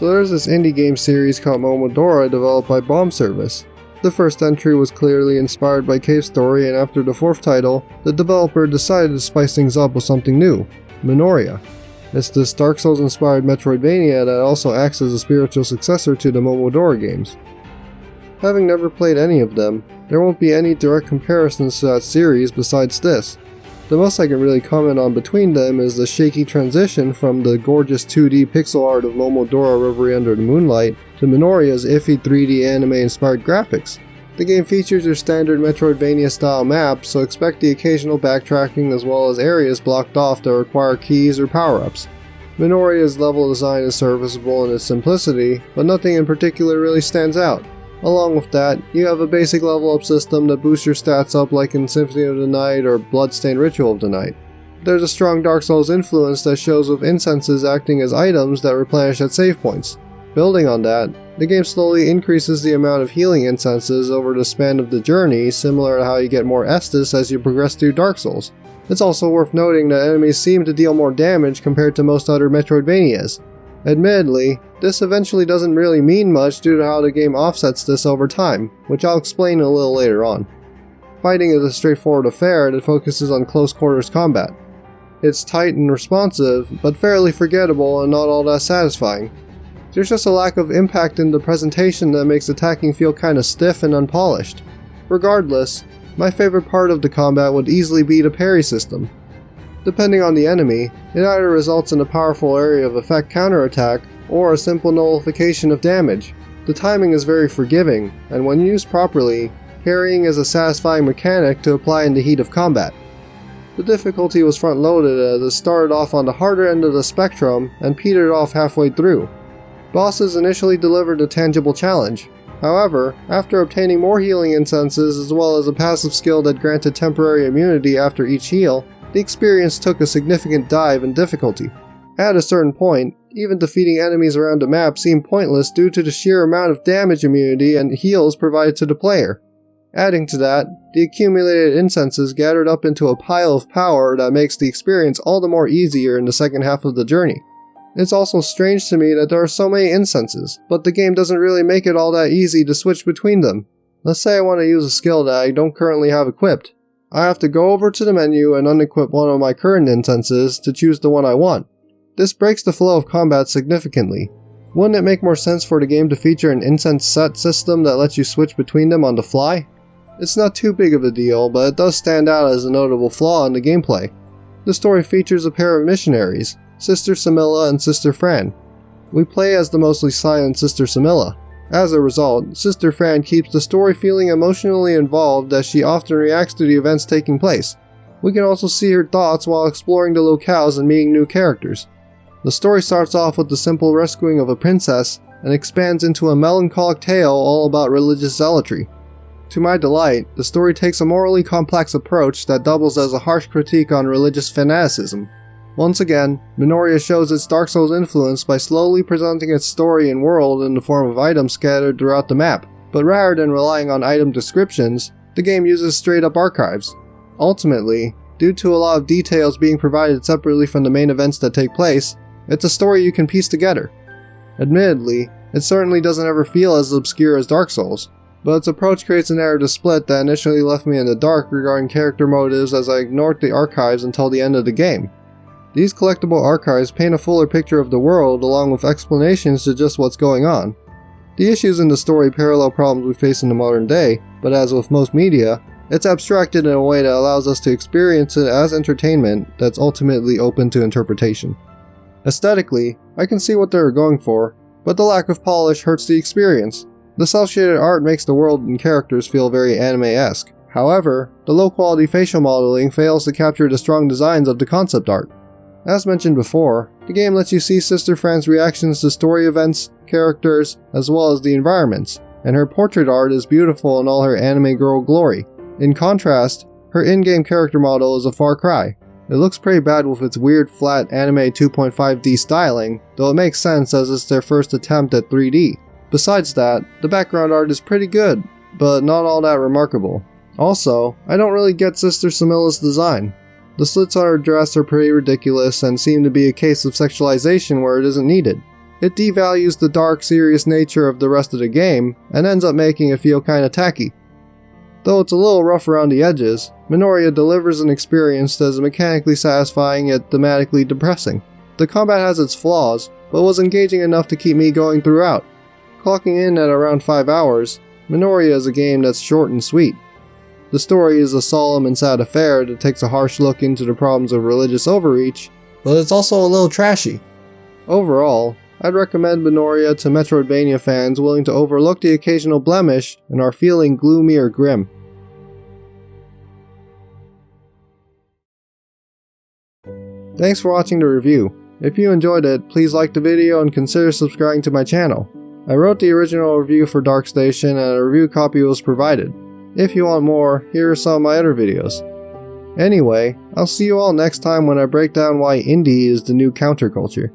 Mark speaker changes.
Speaker 1: So there's this indie game series called Momodora developed by Bomb Service. The first entry was clearly inspired by Cave Story, and after the fourth title, the developer decided to spice things up with something new, Minoria. It's this Dark Souls inspired Metroidvania that also acts as a spiritual successor to the Momodora games. Having never played any of them, there won't be any direct comparisons to that series besides this. The most I can really comment on between them is the shaky transition from the gorgeous 2D pixel art of Momodora Reverie Under the Moonlight to Minoria's iffy 3D anime-inspired graphics. The game features your standard Metroidvania-style map, so expect the occasional backtracking as well as areas blocked off that require keys or power-ups. Minoria's level design is serviceable in its simplicity, but nothing in particular really stands out. Along with that, you have a basic level up system that boosts your stats up like in Symphony of the Night or Bloodstained Ritual of the Night. There's a strong Dark Souls influence that shows with incenses acting as items that replenish at save points. Building on that, the game slowly increases the amount of healing incenses over the span of the journey, similar to how you get more Estus as you progress through Dark Souls. It's also worth noting that enemies seem to deal more damage compared to most other Metroidvanias. Admittedly, this eventually doesn't really mean much due to how the game offsets this over time, which I'll explain a little later on. Fighting is a straightforward affair that focuses on close quarters combat. It's tight and responsive, but fairly forgettable and not all that satisfying. There's just a lack of impact in the presentation that makes attacking feel kinda stiff and unpolished. Regardless, my favorite part of the combat would easily be the parry system. Depending on the enemy, it either results in a powerful area of effect counterattack, or a simple nullification of damage. The timing is very forgiving, and when used properly, parrying is a satisfying mechanic to apply in the heat of combat. The difficulty was front-loaded as it started off on the harder end of the spectrum and petered off halfway through. Bosses initially delivered a tangible challenge. However, after obtaining more healing incenses as well as a passive skill that granted temporary immunity after each heal, the experience took a significant dive in difficulty. At a certain point, even defeating enemies around the map seemed pointless due to the sheer amount of damage immunity and heals provided to the player. Adding to that, the accumulated incenses gathered up into a pile of power that makes the experience all the more easier in the second half of the journey. It's also strange to me that there are so many incenses, but the game doesn't really make it all that easy to switch between them. Let's say I want to use a skill that I don't currently have equipped. I have to go over to the menu and unequip one of my current incenses to choose the one I want. This breaks the flow of combat significantly. Wouldn't it make more sense for the game to feature an incense set system that lets you switch between them on the fly? It's not too big of a deal, but it does stand out as a notable flaw in the gameplay. The story features a pair of missionaries, Sister Samilla and Sister Fran. We play as the mostly silent Sister Samilla. As a result, Sister Fran keeps the story feeling emotionally involved as she often reacts to the events taking place. We can also see her thoughts while exploring the locales and meeting new characters. The story starts off with the simple rescuing of a princess and expands into a melancholic tale all about religious zealotry. To my delight, the story takes a morally complex approach that doubles as a harsh critique on religious fanaticism. Once again, Minoria shows its Dark Souls influence by slowly presenting its story and world in the form of items scattered throughout the map, but rather than relying on item descriptions, the game uses straight-up archives. Ultimately, due to a lot of details being provided separately from the main events that take place, it's a story you can piece together. Admittedly, it certainly doesn't ever feel as obscure as Dark Souls, but its approach creates a narrative split that initially left me in the dark regarding character motives as I ignored the archives until the end of the game. These collectible archives paint a fuller picture of the world along with explanations to just what's going on. The issues in the story parallel problems we face in the modern day, but as with most media, it's abstracted in a way that allows us to experience it as entertainment that's ultimately open to interpretation. Aesthetically, I can see what they were going for, but the lack of polish hurts the experience. The cel-shaded art makes the world and characters feel very anime-esque. However, the low-quality facial modeling fails to capture the strong designs of the concept art. As mentioned before, the game lets you see Sister Fran's reactions to story events, characters, as well as the environments, and her portrait art is beautiful in all her anime girl glory. In contrast, her in-game character model is a far cry. It looks pretty bad with its weird flat anime 2.5D styling, though it makes sense as it's their first attempt at 3D. Besides that, the background art is pretty good, but not all that remarkable. Also, I don't really get Sister Samilla's design. The slits on her dress are pretty ridiculous and seem to be a case of sexualization where it isn't needed. It devalues the dark, serious nature of the rest of the game, and ends up making it feel kinda tacky. Though it's a little rough around the edges, Minoria delivers an experience that is mechanically satisfying yet thematically depressing. The combat has its flaws, but was engaging enough to keep me going throughout. Clocking in at around 5 hours, Minoria is a game that's short and sweet. The story is a solemn and sad affair that takes a harsh look into the problems of religious overreach, but it's also a little trashy. Overall, I'd recommend Minoria to Metroidvania fans willing to overlook the occasional blemish and are feeling gloomy or grim. Thanks for watching the review. If you enjoyed it, please like the video and consider subscribing to my channel. I wrote the original review for Dark Station and a review copy was provided. If you want more, here are some of my other videos. Anyway, I'll see you all next time when I break down why indie is the new counterculture.